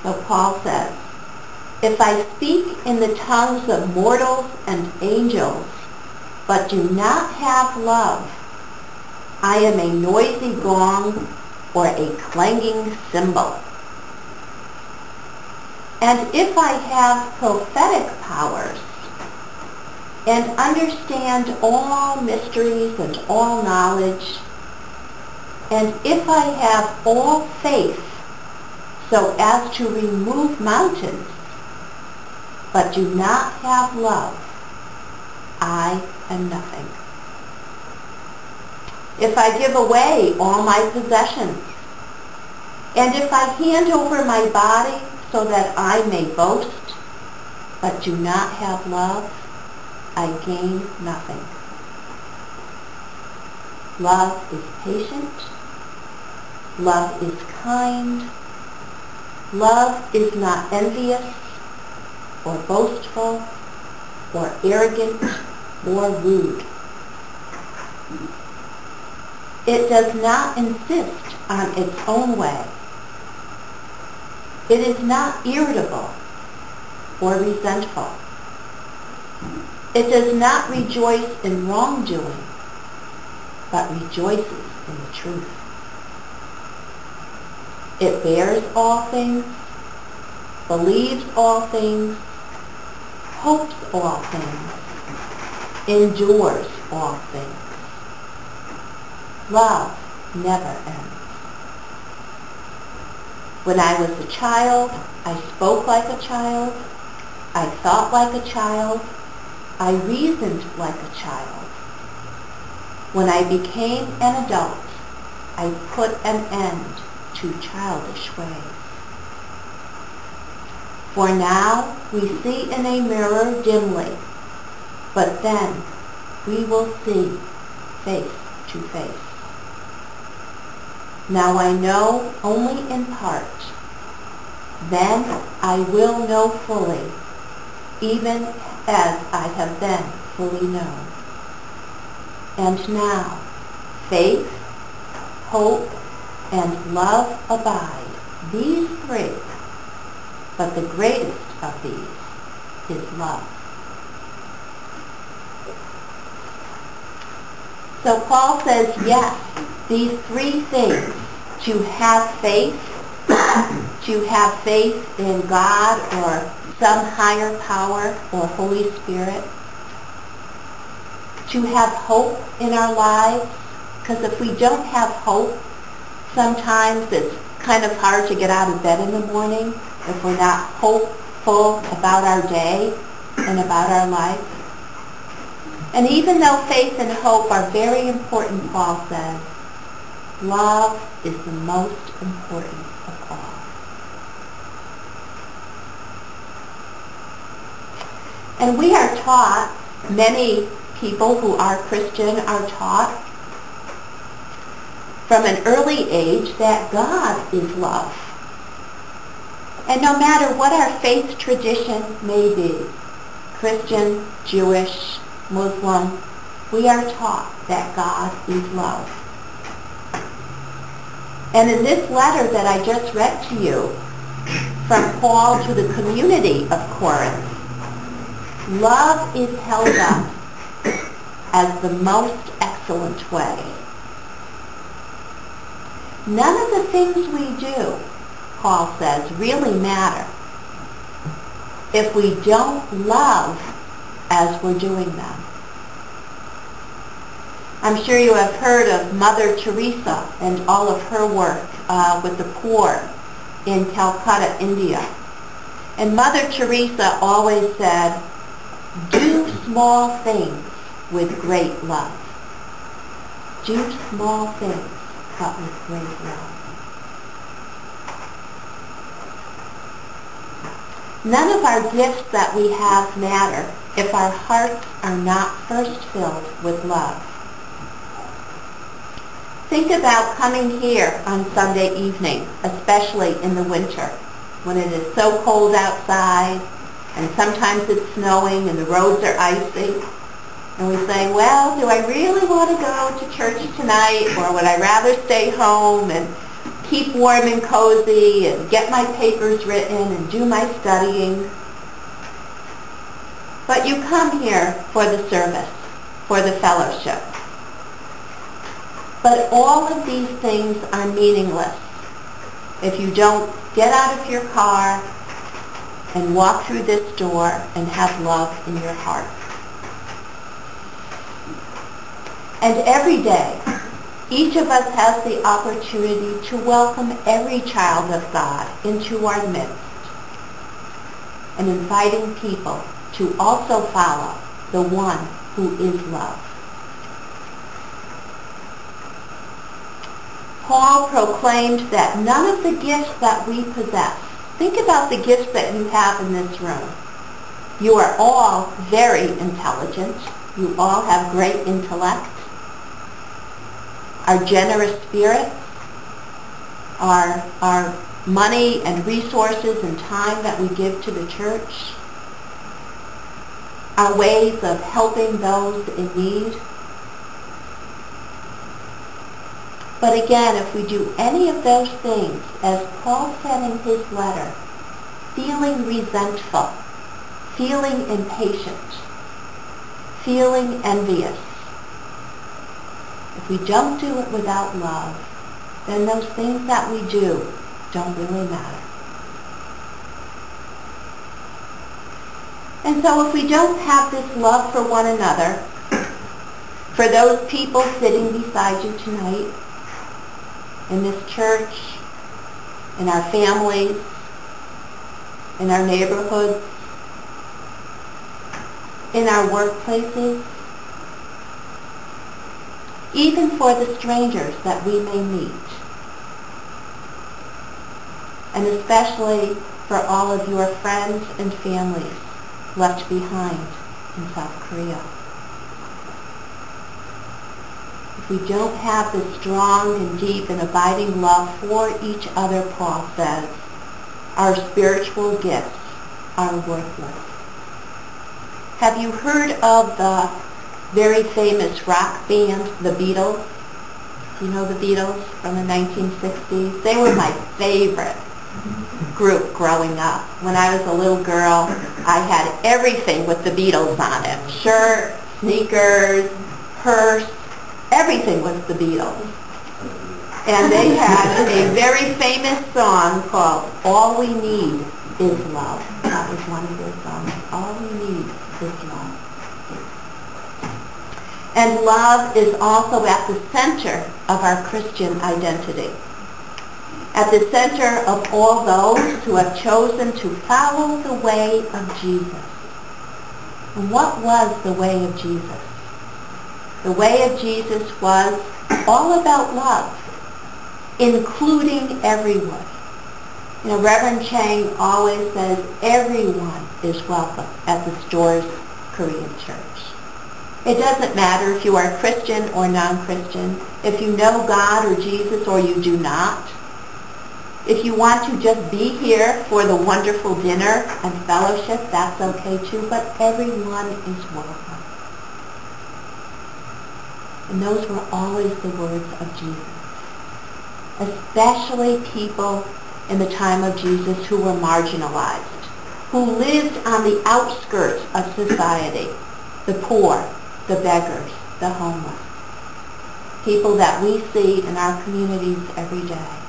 So Paul says, if I speak in the tongues of mortals and angels, but do not have love, I am a noisy gong or a clanging cymbal. And if I have prophetic powers and understand all mysteries and all knowledge, and if I have all faith so as to remove mountains, but do not have love, I am nothing. If I give away all my possessions, and if I hand over my body so that I may boast, but do not have love, I gain nothing. Love is patient. Love is kind. Love is not envious or boastful or arrogant or rude. It does not insist on its own way. It is not irritable or resentful. It does not rejoice in wrongdoing, but rejoices in the truth. It bears all things, believes all things, hopes all things, endures all things. Love never ends. When I was a child, I spoke like a child, I thought like a child, I reasoned like a child. When I became an adult, I put an end to childish ways. For now we see in a mirror dimly, but then we will see face to face. Now I know only in part. Then I will know fully, even as I have been fully known. And now faith, hope, and love abide, these three, but the greatest of these is love. So Paul says, yes, these three things, to have faith in God or some higher power or Holy Spirit, to have hope in our lives, because if we don't have hope, sometimes it's kind of hard to get out of bed in the morning if we're not hopeful about our day and about our life. And even though faith and hope are very important, Paul says, love is the most important of all. And we are taught, many people who are Christian are taught from an early age that God is love. And no matter what our faith tradition may be, Christian, Jewish, Muslim, we are taught that God is love. And in this letter that I just read to you from Paul to the community of Corinth, love is held up as the most excellent way. None of the things we do, Paul says, really matter if we don't love as we're doing them. I'm sure you have heard of Mother Teresa and all of her work with the poor in Calcutta, India. And Mother Teresa always said, do small things with great love. Do small things, but with great love. None of our gifts that we have matter if our hearts are not first filled with love. Think about coming here on Sunday evening, especially in the winter, when it is so cold outside, and sometimes it's snowing and the roads are icy. And we say, well, do I really want to go to church tonight, or would I rather stay home and keep warm and cozy and get my papers written and do my studying. But you come here for the service, for the fellowship. But all of these things are meaningless if you don't get out of your car and walk through this door and have love in your heart. And every day, each of us has the opportunity to welcome every child of God into our midst and inviting people to also follow the one who is love. Paul proclaimed that none of the gifts that we possess, think about the gifts that you have in this room. You are all very intelligent. You all have great intellect. Our generous spirits, our money and resources and time that we give to the church, our ways of helping those in need. But again, if we do any of those things, as Paul said in his letter, feeling resentful, feeling impatient, feeling envious, if we don't do it without love, then those things that we do don't really matter. And so if we don't have this love for one another, for those people sitting beside you tonight, in this church, in our families, in our neighborhoods, in our workplaces, even for the strangers that we may meet, and especially for all of your friends and families left behind in South Korea. If we don't have this strong and deep and abiding love for each other, Paul says, our spiritual gifts are worthless. Have you heard of the very famous rock band, the Beatles? You know the Beatles from the 1960s? They were my favorite group growing up. When I was a little girl, I had everything with the Beatles on it. Shirt, sneakers, purse, everything was the Beatles. And they had a very famous song called All We Need Is Love. That was one of their songs. All we need is love. And love is also at the center of our Christian identity. At the center of all those who have chosen to follow the way of Jesus. And what was the way of Jesus? The way of Jesus was all about love, including everyone. You know, Reverend Chang always says everyone is welcome at the Stores Korean Church. It doesn't matter if you are Christian or non-Christian, if you know God or Jesus or you do not. If you want to just be here for the wonderful dinner and fellowship, that's okay too, but everyone is welcome. And those were always the words of Jesus. Especially people in the time of Jesus who were marginalized, who lived on the outskirts of society, the poor, the beggars, the homeless, people that we see in our communities every day.